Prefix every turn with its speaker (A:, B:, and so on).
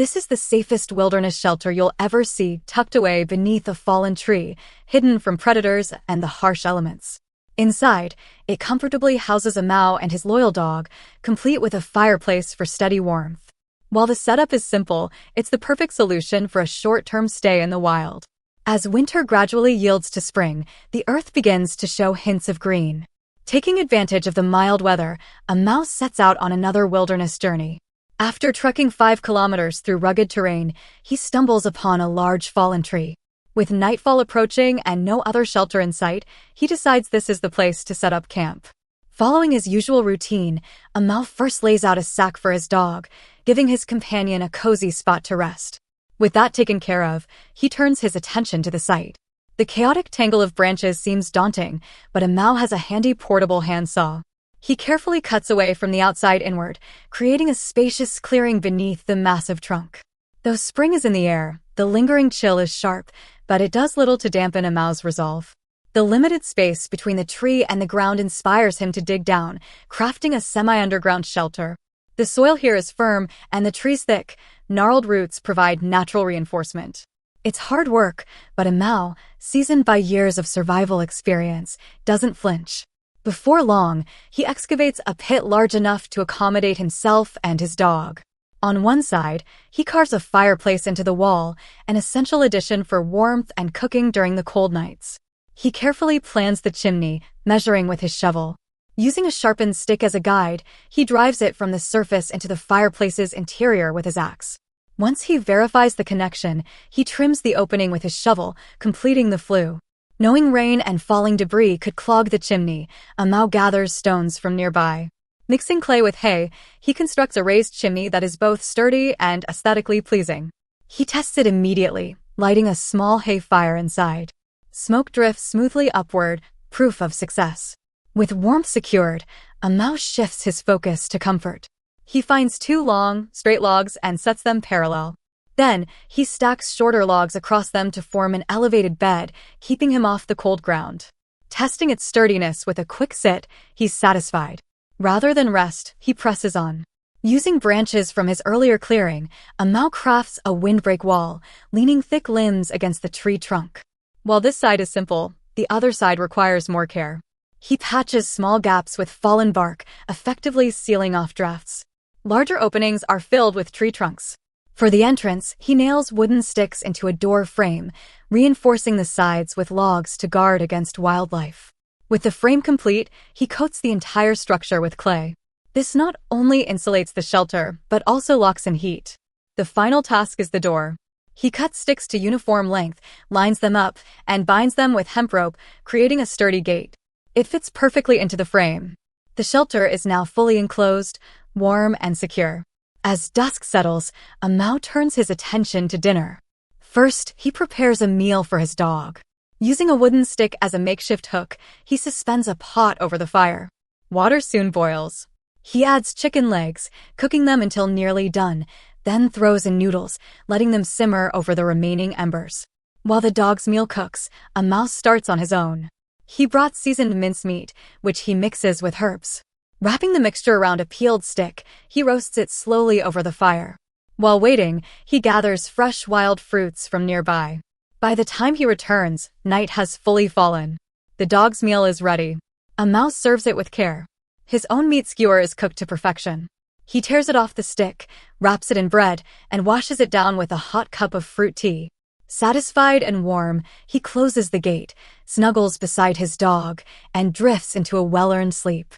A: This is the safest wilderness shelter you'll ever see, tucked away beneath a fallen tree, hidden from predators and the harsh elements. Inside, it comfortably houses a Mao and his loyal dog, complete with a fireplace for steady warmth. While the setup is simple, it's the perfect solution for a short-term stay in the wild. As winter gradually yields to spring, the earth begins to show hints of green. Taking advantage of the mild weather, a mouse sets out on another wilderness journey. After trekking 5 kilometers through rugged terrain, he stumbles upon a large fallen tree. With nightfall approaching and no other shelter in sight, he decides this is the place to set up camp. Following his usual routine, a mouse first lays out a sack for his dog, giving his companion a cozy spot to rest. With that taken care of, he turns his attention to the site. The chaotic tangle of branches seems daunting, but a mouse has a handy portable handsaw. He carefully cuts away from the outside inward, creating a spacious clearing beneath the massive trunk. Though spring is in the air, the lingering chill is sharp, but it does little to dampen a mouse's resolve. The limited space between the tree and the ground inspires him to dig down, crafting a semi-underground shelter. The soil here is firm, and the tree's thick, gnarled roots provide natural reinforcement. It's hard work, but a mouse, seasoned by years of survival experience, doesn't flinch. Before long, he excavates a pit large enough to accommodate himself and his dog. On one side, he carves a fireplace into the wall, an essential addition for warmth and cooking during the cold nights. He carefully plans the chimney, measuring with his shovel. Using a sharpened stick as a guide, he drives it from the surface into the fireplace's interior with his axe. Once he verifies the connection, he trims the opening with his shovel, completing the flue. Knowing rain and falling debris could clog the chimney, a mouse gathers stones from nearby. Mixing clay with hay, he constructs a raised chimney that is both sturdy and aesthetically pleasing. He tests it immediately, lighting a small hay fire inside. Smoke drifts smoothly upward, proof of success. With warmth secured, a mouse shifts his focus to comfort. He finds 2 long, straight logs and sets them parallel. Then, he stacks shorter logs across them to form an elevated bed, keeping him off the cold ground. Testing its sturdiness with a quick sit, he's satisfied. Rather than rest, he presses on. Using branches from his earlier clearing, a mouse crafts a windbreak wall, leaning thick limbs against the tree trunk. While this side is simple, the other side requires more care. He patches small gaps with fallen bark, effectively sealing off drafts. Larger openings are filled with tree trunks. For the entrance, he nails wooden sticks into a door frame, reinforcing the sides with logs to guard against wildlife. With the frame complete, he coats the entire structure with clay. This not only insulates the shelter, but also locks in heat. The final task is the door. He cuts sticks to uniform length, lines them up, and binds them with hemp rope, creating a sturdy gate. It fits perfectly into the frame. The shelter is now fully enclosed, warm and secure. As dusk settles, a mouse turns his attention to dinner. First, he prepares a meal for his dog. Using a wooden stick as a makeshift hook, he suspends a pot over the fire. Water soon boils. He adds chicken legs, cooking them until nearly done, then throws in noodles, letting them simmer over the remaining embers. While the dog's meal cooks, a mouse starts on his own. He brought seasoned mincemeat, which he mixes with herbs. Wrapping the mixture around a peeled stick, he roasts it slowly over the fire. While waiting, he gathers fresh wild fruits from nearby. By the time he returns, night has fully fallen. The dog's meal is ready. A mouse serves it with care. His own meat skewer is cooked to perfection. He tears it off the stick, wraps it in bread, and washes it down with a hot cup of fruit tea. Satisfied and warm, he closes the gate, snuggles beside his dog, and drifts into a well-earned sleep.